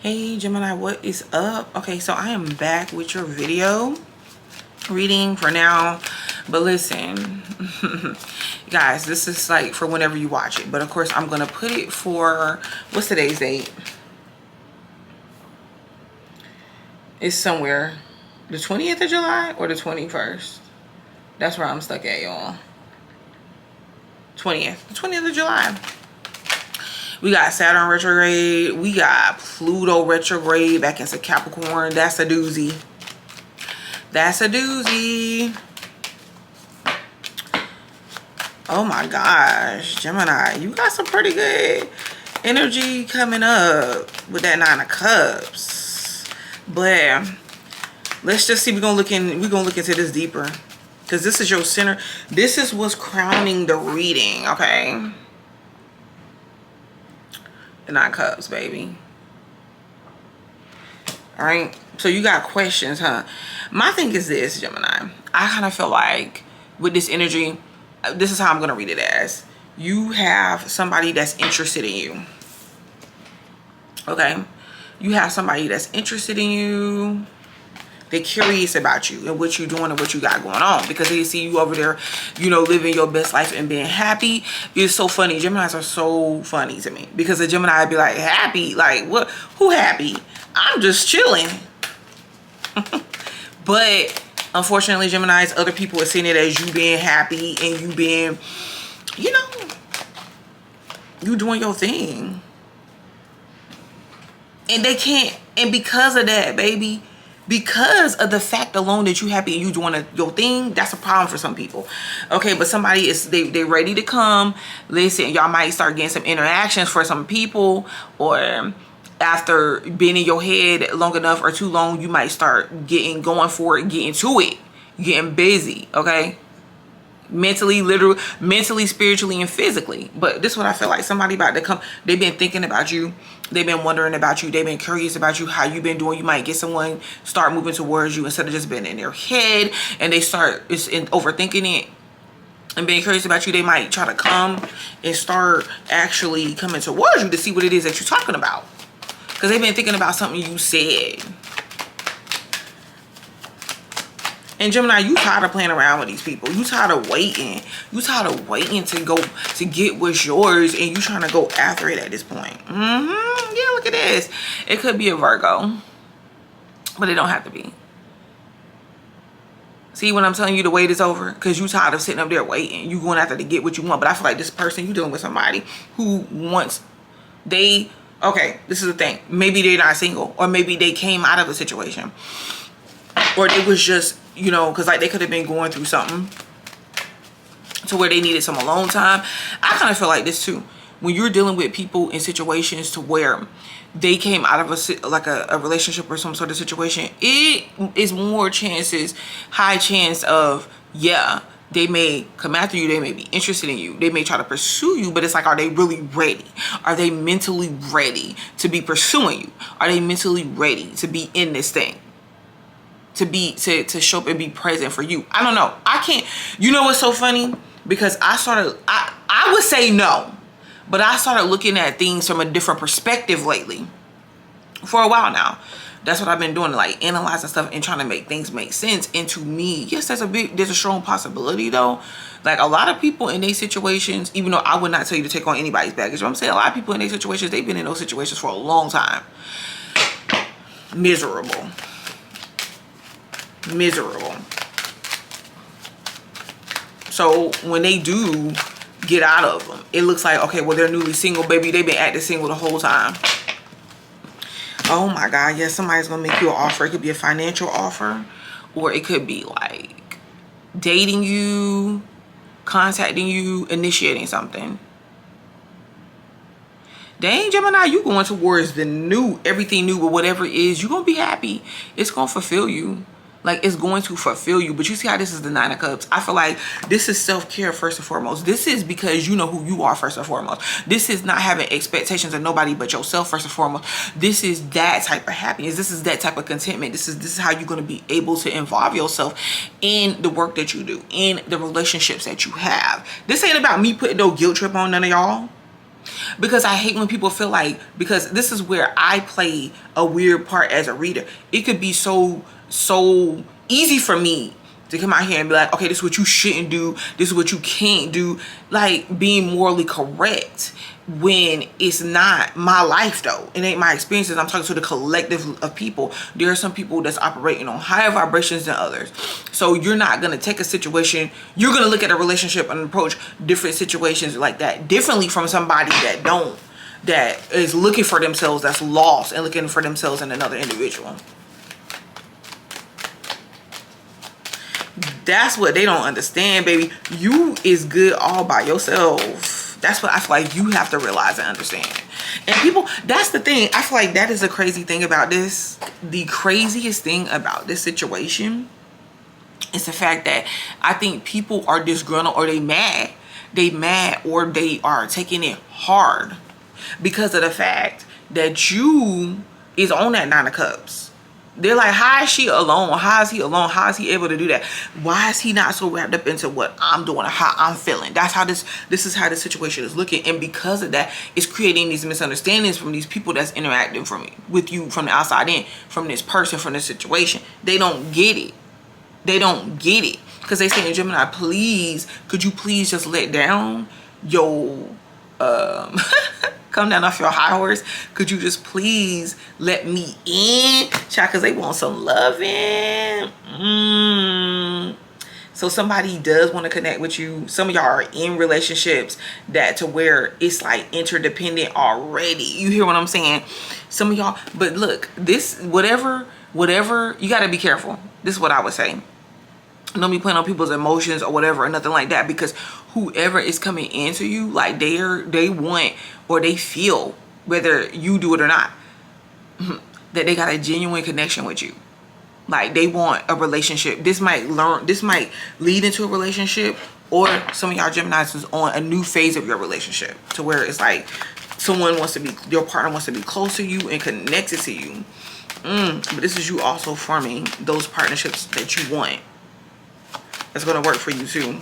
Hey Gemini, what is up? Okay, so I am back with your video reading for now, but listen guys, this is like for whenever you watch it, but of course I'm gonna put it for, what's today's date? It's somewhere the 20th of July or the 21st. That's where I'm stuck at, y'all. 20th, the 20th of July. We got Saturn retrograde. We got Pluto retrograde back into Capricorn. That's a doozy. That's a doozy. Oh my gosh, Gemini, you got some pretty good energy coming up with that Nine of Cups. But let's just see. We're gonna look into this deeper, because this is your center. This is what's crowning the reading, okay? The Nine of Cups, baby. All right, so you got questions, huh? My thing is this, Gemini. I kind of feel like with this energy, this is how I'm gonna read it as. You have somebody that's interested in you. Okay? You have somebody that's interested in you. They're curious about you and what you're doing and what you got going on, because they see you over there, you know, living your best life and being happy. It's so funny. Geminis are so funny to me, because a Gemini would be like, happy? Like, what? Who happy? I'm just chilling. But unfortunately, Geminis, other people are seeing it as you being happy and you being, you know, you doing your thing. And they can't, and because of that, baby, because of the fact alone that you happy and you doing your thing, that's a problem for some people. Okay, but somebody is, they ready to come. Listen, y'all might start getting some interactions for some people, or after being in your head long enough or too long, you might start going for it, getting to it, getting busy, okay? Mentally, literally, mentally, spiritually, and physically. But this is what I feel like. Somebody about to come. They've been thinking about you. They've been wondering about you. They've been curious about you, how you've been doing. You might get someone start moving towards you instead of just being in their head, and they start overthinking it and being curious about you. They might try to come and start actually coming towards you to see what it is that you're talking about, because they've been thinking about something you said. And Gemini, you tired of playing around with these people. You tired of waiting. You tired of waiting to get what's yours, and you trying to go after it at this point. Yeah, look at this. It could be a Virgo, but it don't have to be. See what I'm telling you? The wait is over, because you tired of sitting up there waiting. You going after to get what you want. But I feel like this person, you dealing with somebody who wants, okay, this is the thing. Maybe they're not single, or maybe they came out of a situation, or it was just, you know, because like they could have been going through something to where they needed some alone time. I kind of feel like this too. When you're dealing with people in situations to where they came out of a relationship or some sort of situation, it is more high chance of, yeah, they may come after you. They may be interested in you. They may try to pursue you, but it's like, are they really ready? Are they mentally ready to be pursuing you? Are they mentally ready to be in this thing? To show up and be present for you? I don't know. I can't. You know what's so funny? Because I would say no, but I started looking at things from a different perspective lately. For a while now, that's what I've been doing, like analyzing stuff and trying to make things make sense. And to me, yes, there's a strong possibility though. Like a lot of people in these situations, even though I would not tell you to take on anybody's baggage, but I'm saying a lot of people in these situations, they've been in those situations for a long time. Miserable. So when they do get out of them, it looks like, okay, well, they're newly single, baby. They've been acting single the whole time. Oh my God, yes, somebody's gonna make you an offer. It could be a financial offer, or it could be like dating you, contacting you, initiating something. Dang, Gemini, you going towards the new, everything new, but whatever it is, you're gonna be happy. It's gonna fulfill you. Like, it's going to fulfill you. But you see how this is the Nine of Cups? I feel like this is self-care first and foremost. This is because you know who you are first and foremost. This is not having expectations of nobody but yourself first and foremost. This is that type of happiness. This is that type of contentment. This is how you're going to be able to involve yourself in the work that you do, in the relationships that you have. This ain't about me putting no guilt trip on none of y'all. Because I hate when people feel like, because this is where I play a weird part as a reader. It could be so easy for me to come out here and be like, okay, this is what you shouldn't do, this is what you can't do, like being morally correct, when it's not my life though. It ain't my experiences. I'm talking to the collective of people. There are some people that's operating on higher vibrations than others. So you're not going to take a situation, you're going to look at a relationship and approach different situations like that differently from somebody that is looking for themselves, that's lost and looking for themselves in another individual. That's what they don't understand, baby. You is good all by yourself. That's what I feel like you have to realize and understand. And people, that's the thing. I feel like that is the crazy thing about this. The craziest thing about this situation is the fact that I think people are disgruntled, or they mad. They mad, or they are taking it hard because of the fact that you is on that 9 of Cups. They're like, how is she alone? How is he alone? How is he able to do that? Why is he not so wrapped up into what I'm doing or how I'm feeling? That's how this is how the situation is looking. And because of that, it's creating these misunderstandings from these people that's interacting with you from the outside in, from this person, from this situation. They don't get it. They don't get it. Because they say in Gemini, please, could you please just let down your come down off your high horse? Could you just please let me in, child? Because they want some loving. So somebody does want to connect with you. Some of y'all are in relationships that to where it's like interdependent already. You hear what I'm saying? Some of y'all, but look, this whatever, you got to be careful. This is what I would say. Don't be playing on people's emotions or whatever or nothing like that, because whoever is coming into you, like they want or they feel, whether you do it or not, that they got a genuine connection with you. Like they want a relationship. This might lead into a relationship, or some of y'all Geminis is on a new phase of your relationship to where it's like your partner wants to be close to you and connected to you. But this is you also forming those partnerships that you want. That's going to work for you too.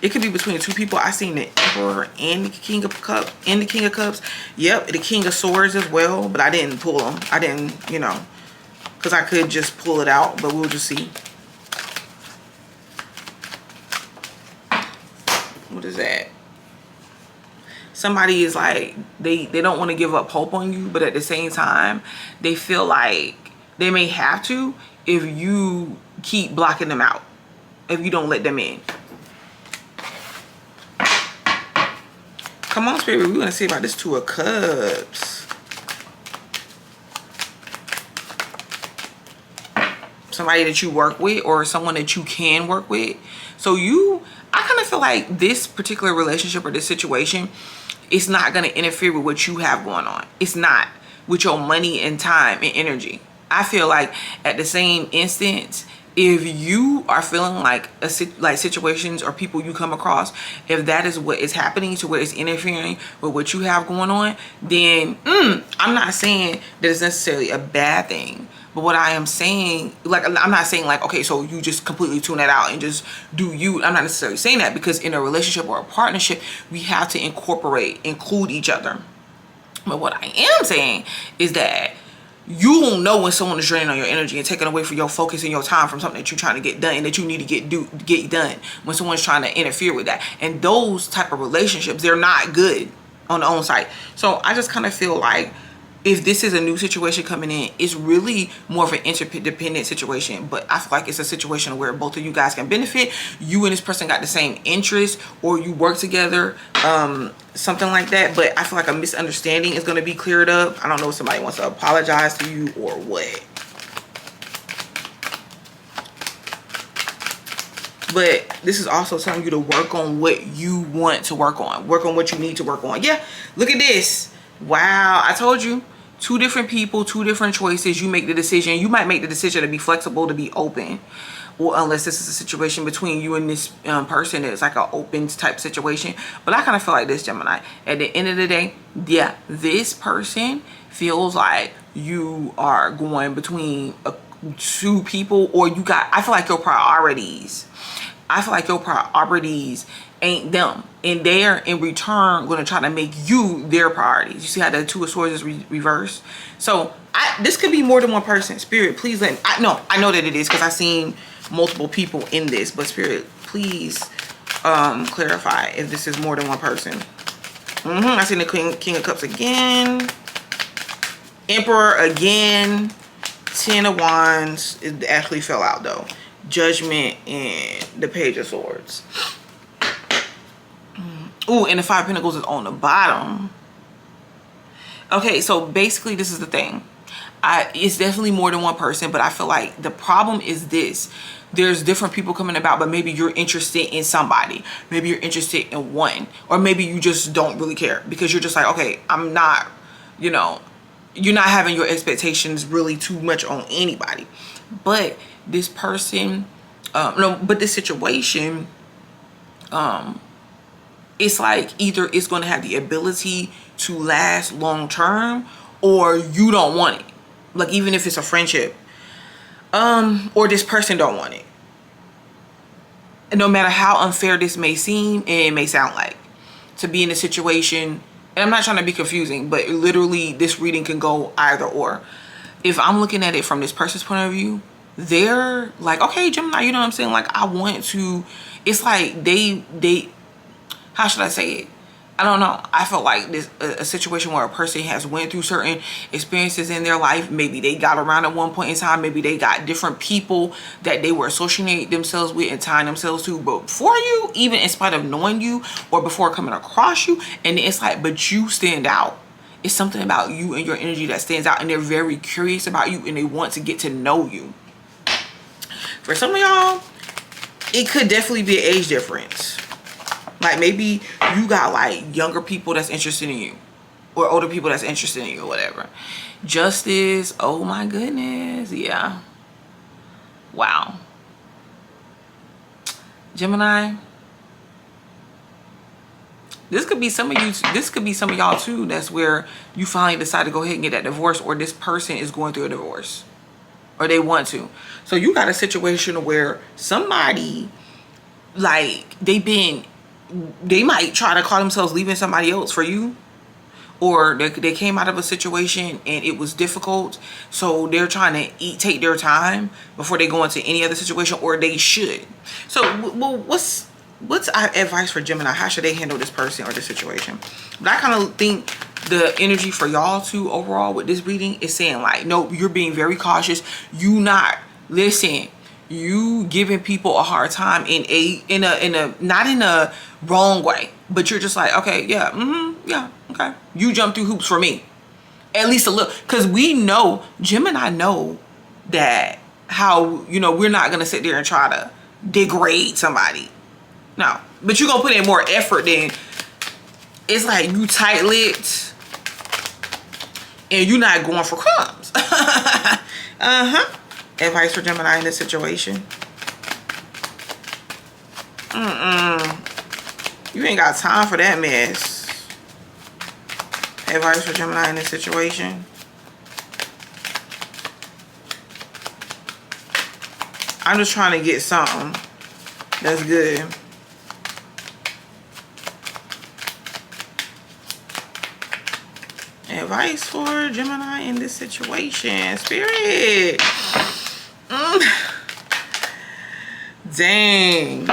It could be between two people. I seen the Emperor and the King of Cups. Yep, the King of Swords as well, but I didn't pull them. I didn't, because I could just pull it out, but we'll just see. What is that? Somebody is like, they don't want to give up hope on you, but at the same time, they feel like they may have to if you keep blocking them out, if you don't let them in. Come on, Spirit, we're going to see about this 2 of Cups. Somebody that you work with, or someone that you can work with. So I kind of feel like this particular relationship or this situation, it's not going to interfere with what you have going on. It's not with your money and time and energy. I feel like at the same instance, if you are feeling like situations or people you come across, if that is what is happening to where it's interfering with what you have going on, then I'm not saying that it's necessarily a bad thing. But what I am saying, like, I'm not saying like, okay, so you just completely tune that out and just do you. I'm not necessarily saying that, because in a relationship or a partnership, we have to include each other. But what I am saying is that you will know when someone is draining on your energy and taking away from your focus and your time from something that you're trying to get done and that you need to get done, when someone's trying to interfere with that. And those type of relationships, they're not good on the own side. So I just kind of feel like if this is a new situation coming in, it's really more of an interdependent situation. But I feel like it's a situation where both of you guys can benefit. You and this person got the same interest, or you work together, something like that. But I feel like a misunderstanding is going to be cleared up. I don't know if somebody wants to apologize to you or what. But this is also telling you to work on what you want to work on. Work on what you need to work on. Yeah, look at this. Wow, I told you. 2 different people, 2 different choices. You make the decision. You might make the decision to be flexible, to be open. Or unless this is a situation between you and this person, it's like an open type situation. But I kind of feel like this, Gemini. At the end of the day, yeah, this person feels like you are going between 2 people, or I feel like your priorities I feel like your priorities ain't them, and they're in return going to try to make you their priorities. You see how the Two of Swords is reversed? So this could be more than one person. Spirit, please let me, I know that it is because I've seen multiple people in this, but Spirit, please clarify if this is more than one person. I seen the King of Cups again, Emperor again, 10 of Wands. It actually fell out though. Judgment and the Page of Swords. Ooh, and the Five of Pentacles is on the bottom. Okay, so basically this is the thing. It's definitely more than one person, but I feel like the problem is this. There's different people coming about, but maybe you're interested in somebody. Maybe you're interested in one. Or maybe you just don't really care because you're just like, okay, I'm not, you know, you're not having your expectations really too much on anybody. But this person, this situation, it's like either it's going to have the ability to last long term or you don't want it. Like even if it's a friendship, or this person don't want it. And no matter how unfair this may seem and it may sound like, to be in a situation, and I'm not trying to be confusing, but literally this reading can go either or. If I'm looking at it from this person's point of view, they're like, okay, Gemini, you know what I'm saying? Like I want to, it's like they, how should I say it? I don't know. I felt like this a situation where a person has went through certain experiences in their life. Maybe they got around at one point in time. Maybe they got different people that they were associating themselves with and tying themselves to. But before you, even in spite of knowing you or before coming across you, and it's like, but you stand out. It's something about you and your energy that stands out, and they're very curious about you and they want to get to know you. For some of y'all, it could definitely be an age difference. Like maybe you got like younger people that's interested in you or older people that's interested in you or whatever. Justice, oh my goodness, yeah. Wow. Gemini, this could be some of you, this could be some of y'all too. That's where you finally decide to go ahead and get that divorce, or this person is going through a divorce or they want to. So you got a situation where somebody, like they might try to call themselves leaving somebody else for you, or they came out of a situation and it was difficult, so they're trying to take their time before they go into any other situation, or they should. So well, what's our advice for Gemini? How should they handle this person or this situation? But I kind of think the energy for y'all too overall with this reading is saying like, no, you're being very cautious. You giving people a hard time in a not in a wrong way, but you're just like, okay, yeah, yeah, okay. You jump through hoops for me, at least a little, because we know, Gemini know that how, you know, we're not gonna sit there and try to degrade somebody. No, but you're gonna put in more effort than, it's like you tight-lipped and you're not going for crumbs. Advice for Gemini in this situation. You ain't got time for that mess. Advice for Gemini in this situation. I'm just trying to get something that's good. Advice for Gemini in this situation. Spirit. Dang.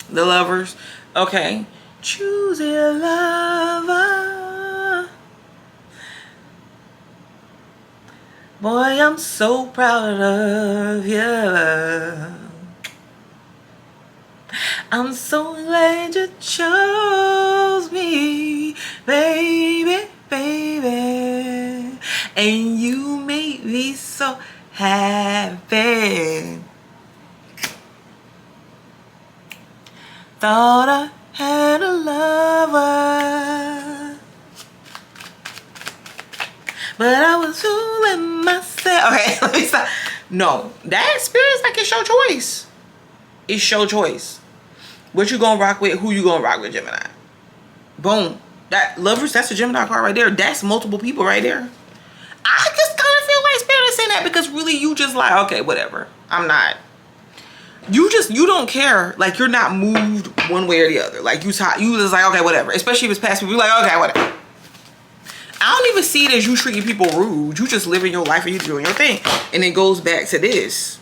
The Lovers. Okay. Choose a lover. Boy, I'm so proud of you. I'm so glad you chose me, baby, baby. And you made me so happy. Thought I had a lover, but I was fooling myself. Okay, let me stop. No, that Spirit's like, it's your choice. It's your choice. What you gonna rock with? Who you gonna rock with, Gemini? Boom. That Lovers, that's a Gemini card right there. That's multiple people right there. I just kind of feel like Spirit is just saying that because really you just like, okay, whatever. I'm not. You don't care. Like, you're not moved one way or the other. Like, you just like, okay, whatever. Especially if it's past people, you're like, okay, whatever. I don't even see it as you treating people rude. You just living your life and you doing your thing. And it goes back to this.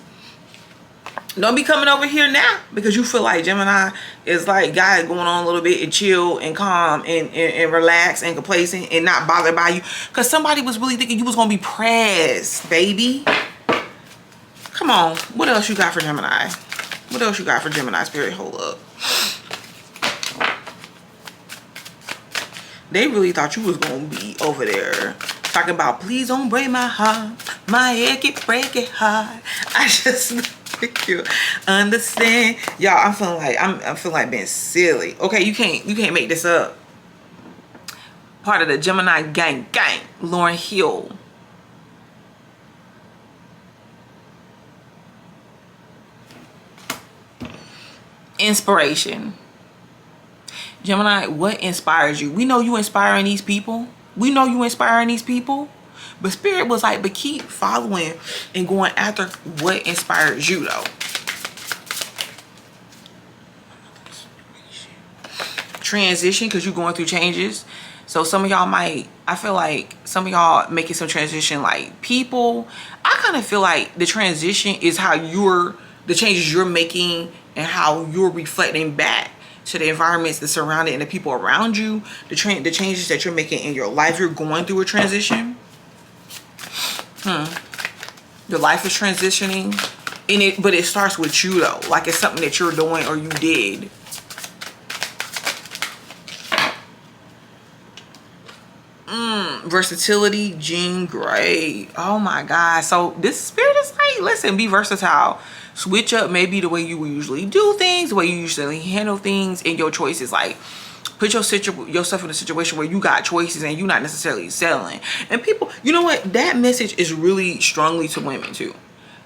Don't be coming over here now because you feel like Gemini is like guy going on a little bit and chill and calm and relax and complacent and not bothered by you. Because somebody was really thinking you was going to be pressed, baby. Come on. What else you got for Gemini? What else you got for Gemini, Spirit? Hold up. They really thought you was going to be over there talking about, please don't break my heart. My head keep breaking hard. I just think you understand. Y'all, I'm feeling like I'm feeling like being silly. Okay, you can't make this up. Part of the Gemini gang, Lauryn Hill. Inspiration. Gemini, what inspires you? We know you inspiring these people. We know you inspiring these people. But Spirit was like, but keep following and going after what inspires you, though. Transition, because you're going through changes. So some of y'all might, I feel like some of y'all making some transition like people. I kind of feel like the transition is how the changes you're making and how you're reflecting back to the environments, the surrounding, and the people around you. The changes that you're making in your life. You're going through a transition. Your life is transitioning. But it starts with you, though. Like, it's something that you're doing or you did. Versatility, Jean Grey. Oh my God. So this Spirit is like, listen, be versatile. Switch up maybe the way you usually do things, the way you usually handle things, and your choices. Like, put yourself in a situation where you got choices and you're not necessarily settling. And people, you know what? That message is really strongly to women too.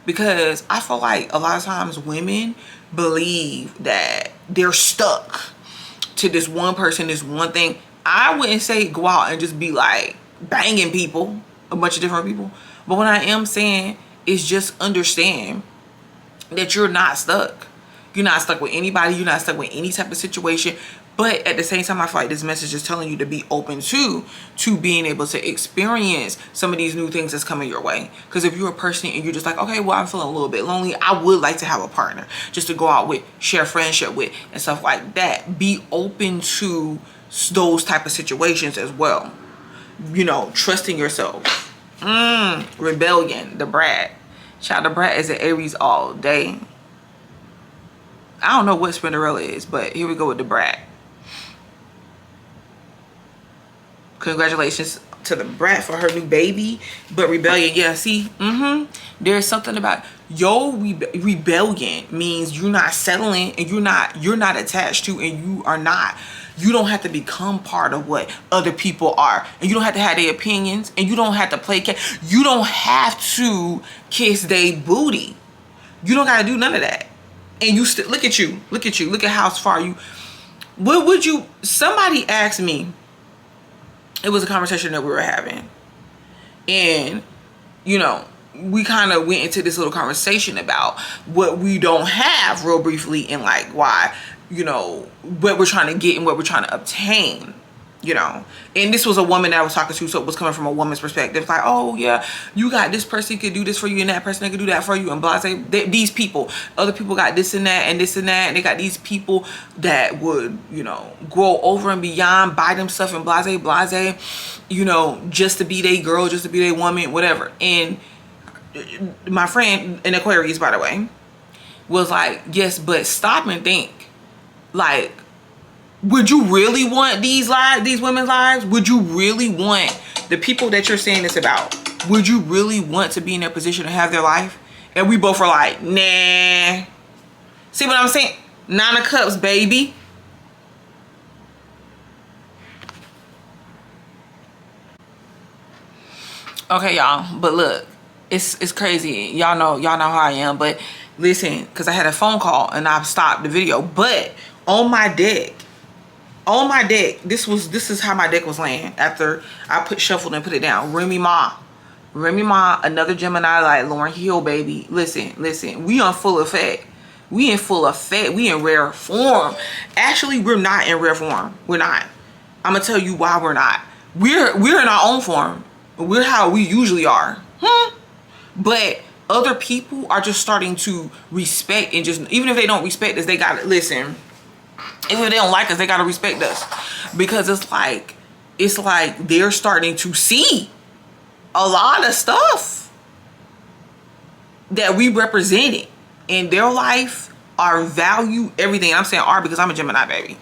Because I feel like a lot of times women believe that they're stuck to this one person, this one thing. I wouldn't say go out and just be like banging people, a bunch of different people. But what I am saying is just understand that you're not stuck. You're not stuck with anybody. You're not stuck with any type of situation. But at the same time, I feel like this message is telling you to be open to being able to experience some of these new things that's coming your way. Because if you're a person and you're just like, okay, well, I'm feeling a little bit lonely, I would like to have a partner just to go out with, share friendship with, and stuff like that. Be open to those type of situations as well. You know, trusting yourself. Rebellion, the brat. Child, the brat is an Aries all day. I don't know what Spinderella is, but here we go with the brat. Congratulations to the brat for her new baby. But rebellion, yeah, see, there's something about your rebellion means you're not settling and you're not attached to, and you don't have to become part of what other people are, and you don't have to have their opinions, and you don't have to play you don't have to kiss their booty. You don't got to do none of that. And you still look at how far you. What would you? Somebody asked me. It was a conversation that we were having, and you know, we kind of went into this little conversation about what we don't have real briefly, and like why, you know, what we're trying to get and what we're trying to obtain, you know. And this was a woman that I was talking to, so it was coming from a woman's perspective. Like, oh yeah, you got this person could do this for you, and that person that could do that for you, and blah. These people, other people got this and that and this and that, and they got these people that would, you know, grow over and beyond, buy them stuff and blase, you know, just to be their girl, just to be their woman, whatever. And my friend, an Aquarius, by the way, was like, yes, but stop and think. Like, would you really want these women's lives? Would you really want the people that you're saying this about? Would you really want to be in their position to have their life? And we both were like, nah. See what I'm saying? 9 of Cups, baby. Okay, y'all. But look, it's crazy. Y'all know how I am. But listen, because I had a phone call and I've stopped the video. But on my deck, this is how my deck was laying after I shuffled and put it down. Remy Ma, Remy Ma, another Gemini like Lauryn Hill, baby. Listen. We on full effect. We in full effect. We in rare form. Actually, we're not in rare form. We're not. I'm gonna tell you why we're not. We're in our own form. We're how we usually are. But other people are just starting to respect, and just, even if they don't respect us, they gotta listen. Even if they don't like us, they gotta respect us. Because it's like they're starting to see a lot of stuff that we represented in their life, our value, everything. I'm saying our because I'm a Gemini, baby.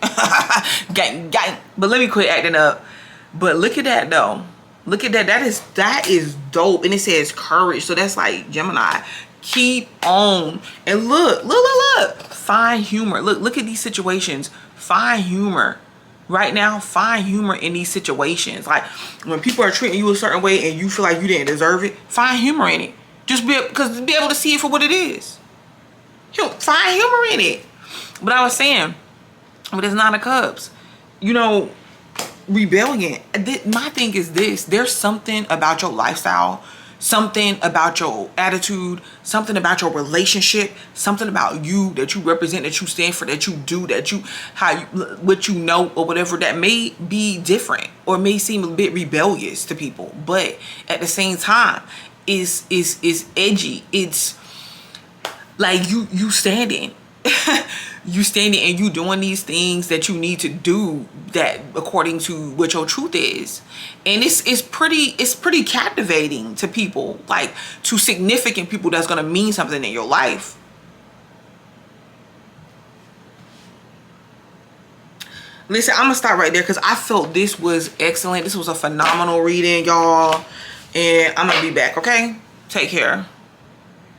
gang. But let me quit acting up. But look at that though. Look at that. That is dope. And it says courage. So that's like Gemini. Keep on. And look. Find humor. Look at these situations. Find humor. Right now, find humor in these situations. Like when people are treating you a certain way and you feel like you didn't deserve it, find humor in it. Just be able to see it for what it is. Find humor in it. But I was saying, with this Nine of Cups, you know, rebellion. My thing is this: there's something about your lifestyle, something about your attitude, something about your relationship, something about you that you represent, that you stand for, that you do, what you know, or whatever, that may be different or may seem a bit rebellious to people, but at the same time is edgy. It's like you standing you standing and you doing these things that you need to do, that according to what your truth is. And it's pretty captivating to people, like to significant people, that's going to mean something in your life. Listen, I'm gonna stop right there because I felt this was excellent. This was a phenomenal reading, y'all, and I'm gonna be back. Okay, take care.